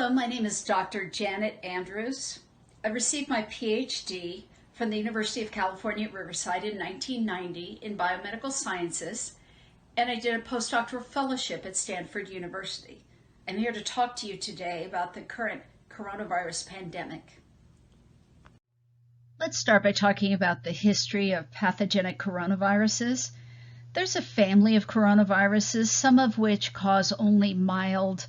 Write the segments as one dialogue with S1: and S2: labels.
S1: Hello, my name is Dr. Janet Andrews. I received my PhD from the University of California at Riverside in 1990 in biomedical sciences, and I did a postdoctoral fellowship at Stanford University. I'm here to talk to you today about the current coronavirus pandemic.
S2: Let's start by talking about the history of pathogenic coronaviruses. There's a family of coronaviruses, some of which cause only mild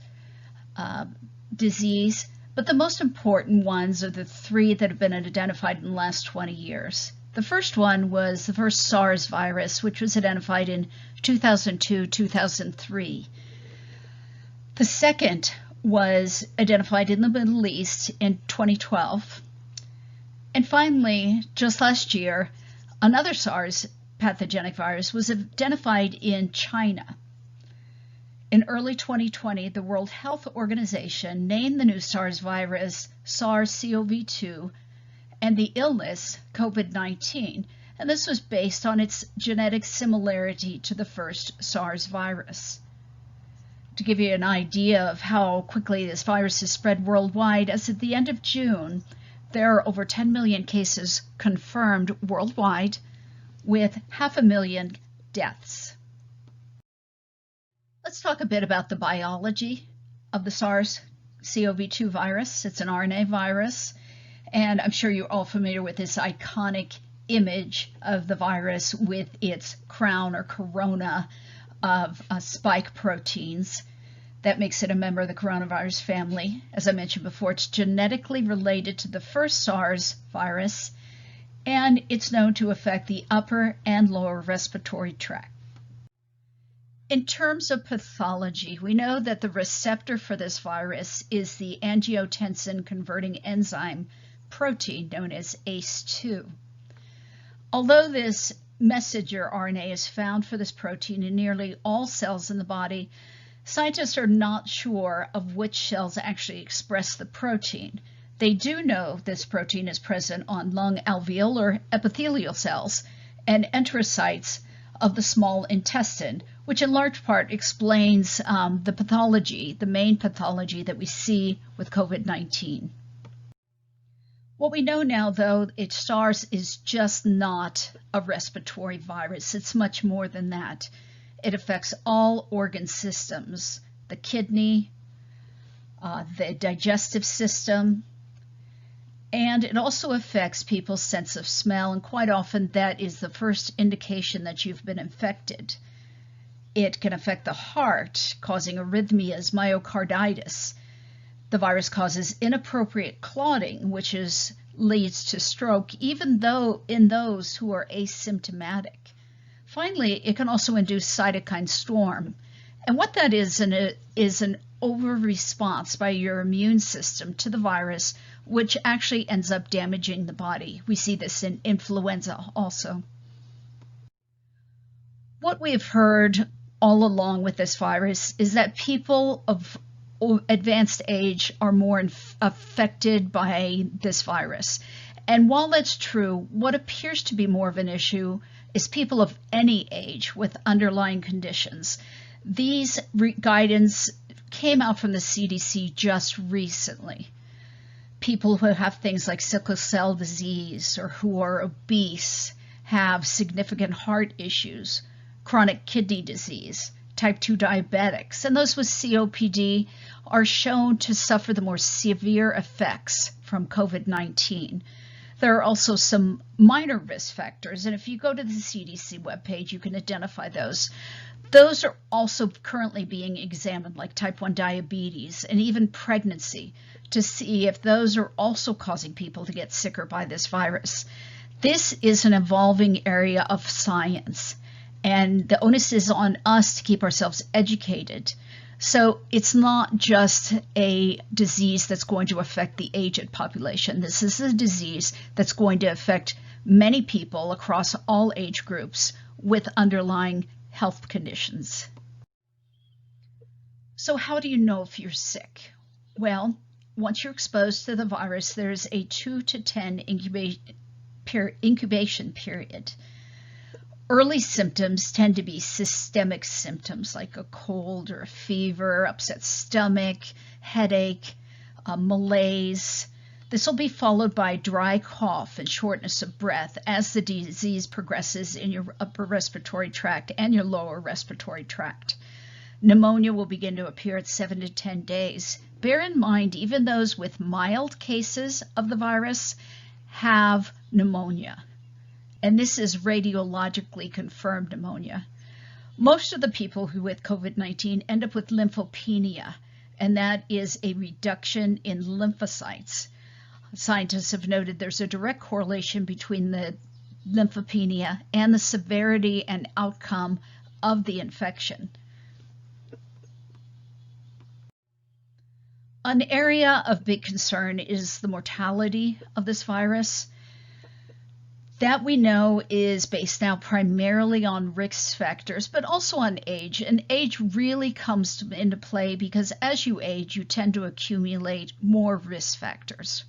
S2: disease, but the most important ones are the three that have been identified in the last 20 years. The first one was the first SARS virus, which was identified in 2002-2003. The second was identified in the Middle East in 2012. And finally, just last year, another SARS pathogenic virus was identified in China. In early 2020, the World Health Organization named the new SARS virus SARS-CoV-2 and the illness COVID-19, and this was based on its genetic similarity to the first SARS virus. To give you an idea of how quickly this virus has spread worldwide, as at the end of June, there are over 10 million cases confirmed worldwide, with 500,000 deaths. Let's talk a bit about the biology of the SARS-CoV-2 virus. It's an RNA virus, and I'm sure you're all familiar with this iconic image of the virus with its crown or corona of spike proteins. That makes it a member of the coronavirus family. As I mentioned before, it's genetically related to the first SARS virus, and it's known to affect the upper and lower respiratory tract. In terms of pathology, we know that the receptor for this virus is the angiotensin-converting enzyme protein known as ACE2. Although this messenger RNA is found for this protein in nearly all cells in the body, scientists are not sure of which cells actually express the protein. They do know this protein is present on lung alveolar epithelial cells and enterocytes of the small intestine, which in large part explains the pathology, the main pathology that we see with COVID-19. What we know now, though, SARS is just not a respiratory virus. It's much more than that. It affects all organ systems, the kidney, the digestive system, and it also affects people's sense of smell, and quite often that is the first indication that you've been infected. It can affect the heart, causing arrhythmias, myocarditis. The virus causes inappropriate clotting, which leads to stroke, even though in those who are asymptomatic. Finally, it can also induce cytokine storm. And what that is an over-response by your immune system to the virus, which actually ends up damaging the body. We see this in influenza also. What we've heard all along with this virus is that people of advanced age are more affected by this virus. And while that's true, what appears to be more of an issue is people of any age with underlying conditions. These guidance came out from the CDC just recently. People who have things like sickle cell disease or who are obese, have significant heart issues, chronic kidney disease, type 2 diabetics, and those with COPD are shown to suffer the more severe effects from COVID-19. There are also some minor risk factors, and if you go to the CDC webpage, you can identify those. Those are also currently being examined, like type 1 diabetes and even pregnancy, to see if those are also causing people to get sicker by this virus. This is an evolving area of science, and the onus is on us to keep ourselves educated. So it's not just a disease that's going to affect the aged population. This is a disease that's going to affect many people across all age groups with underlying health conditions. So how do you know if you're sick? Well, once you're exposed to the virus, there's a 2 to 10 incubation period. Early symptoms tend to be systemic symptoms like a cold or a fever, upset stomach, headache. malaise. This will be followed by dry cough and shortness of breath as the disease progresses in your upper respiratory tract and your lower respiratory tract. Pneumonia will begin to appear at 7 to 10 days. Bear in mind, even those with mild cases of the virus have pneumonia, and this is radiologically confirmed pneumonia. Most of the people who with COVID-19 end up with lymphopenia, and that is a reduction in lymphocytes. Scientists have noted there's a direct correlation between the lymphopenia and the severity and outcome of the infection. An area of big concern is the mortality of this virus. That we know is based now primarily on risk factors, but also on age. And age really comes into play because as you age, you tend to accumulate more risk factors.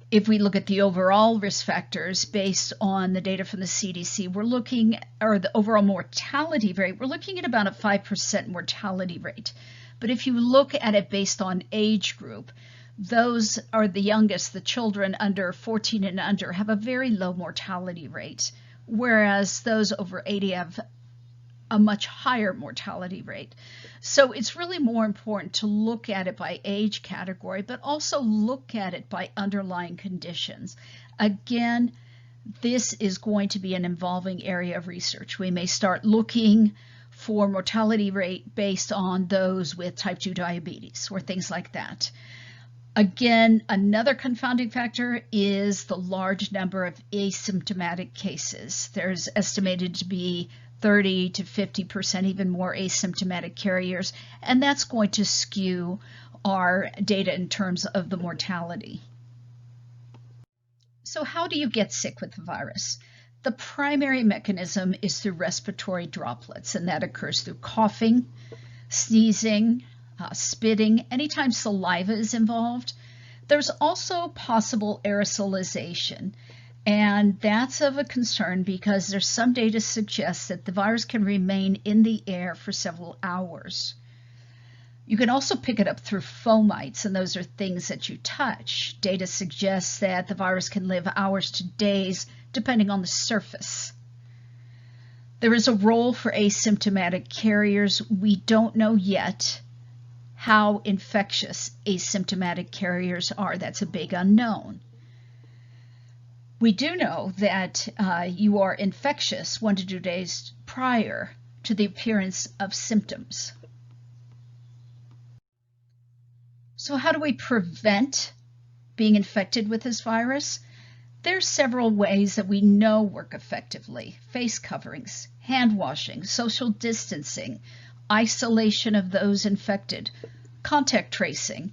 S2: If we look at the overall risk factors based on the data from the CDC, we're looking, or the overall mortality rate, we're looking at about a 5% mortality rate. But if you look at it based on age group, those are the youngest, the children under 14 and under, have a very low mortality rate, whereas those over 80 have a much higher mortality rate. So it's really more important to look at it by age category, but also look at it by underlying conditions. Again, this is going to be an evolving area of research. We may start looking for mortality rate based on those with type 2 diabetes or things like that. Again, another confounding factor is the large number of asymptomatic cases. There's estimated to be 30 to 50%, even more asymptomatic carriers, and that's going to skew our data in terms of the mortality. So how do you get sick with the virus? The primary mechanism is through respiratory droplets, and that occurs through coughing, sneezing, spitting, anytime saliva is involved. There's also possible aerosolization, and that's of a concern because there's some data suggests that the virus can remain in the air for several hours. You can also pick it up through fomites, and those are things that you touch. Data suggests that the virus can live hours to days depending on the surface. There is a role for asymptomatic carriers. We don't know yet how infectious asymptomatic carriers are. That's a big unknown. We do know that you are infectious 1 to 2 days prior to the appearance of symptoms. So how do we prevent being infected with this virus? There's several ways that we know work effectively. Face coverings, hand washing, social distancing, isolation of those infected, contact tracing,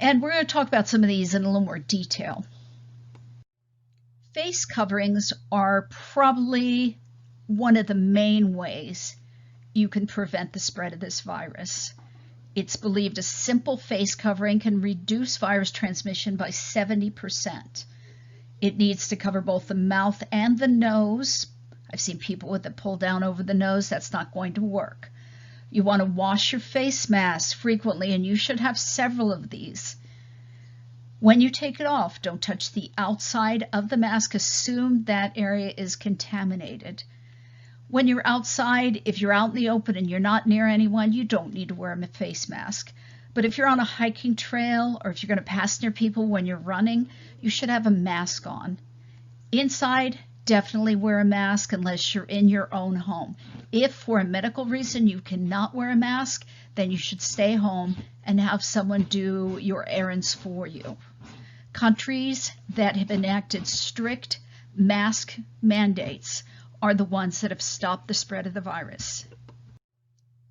S2: and we're going to talk about some of these in a little more detail. Face coverings are probably one of the main ways you can prevent the spread of this virus. It's believed a simple face covering can reduce virus transmission by 70%. It needs to cover both the mouth and the nose. I've seen people with it pulled down over the nose. That's not going to work. You want to wash your face mask frequently, and you should have several of these. When you take it off, don't touch the outside of the mask. Assume that area is contaminated. When you're outside, if you're out in the open and you're not near anyone, you don't need to wear a face mask. But if you're on a hiking trail or if you're going to pass near people when you're running, you should have a mask on. Inside, definitely wear a mask unless you're in your own home. If for a medical reason you cannot wear a mask, then you should stay home and have someone do your errands for you. Countries that have enacted strict mask mandates are the ones that have stopped the spread of the virus.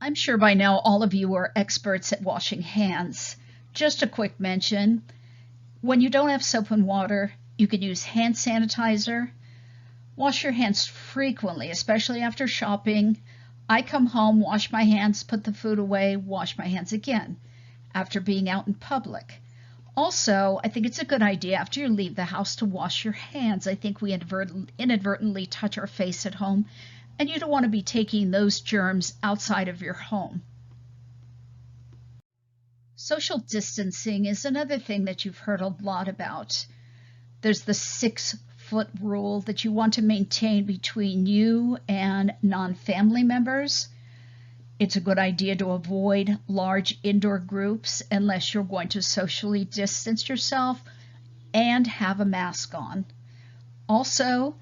S2: I'm sure by now all of you are experts at washing hands. Just a quick mention, when you don't have soap and water, you can use hand sanitizer. Wash your hands frequently, especially after shopping. I come home, wash my hands, put the food away, wash my hands again after being out in public. Also, I think it's a good idea after you leave the house to wash your hands. I think we inadvertently touch our face at home, and you don't want to be taking those germs outside of your home. Social distancing is another thing that you've heard a lot about. There's the 6-foot rule that you want to maintain between you and non-family members. It's a good idea to avoid large indoor groups unless you're going to socially distance yourself and have a mask on. Also,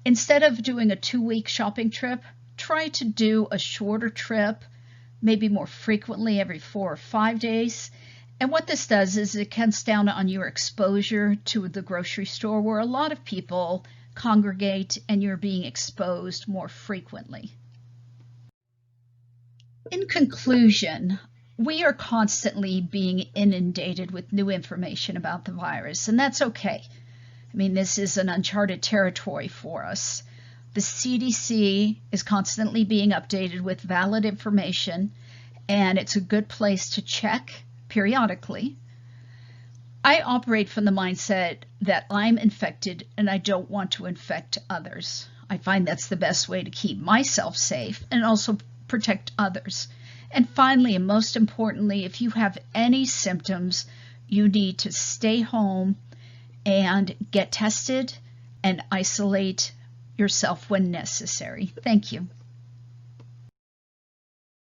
S2: instead of doing a 2-week shopping trip, try to do a shorter trip, maybe more frequently every 4 or 5 days. And what this does is it cuts down on your exposure to the grocery store where a lot of people congregate and you're being exposed more frequently. In conclusion, we are constantly being inundated with new information about the virus, and that's okay. I mean, this is an uncharted territory for us. The CDC is constantly being updated with valid information, and it's a good place to check periodically. I operate from the mindset that I'm infected and I don't want to infect others. I find that's the best way to keep myself safe and also protect others. And finally, and most importantly, if you have any symptoms, you need to stay home and get tested and isolate yourself when necessary. Thank you.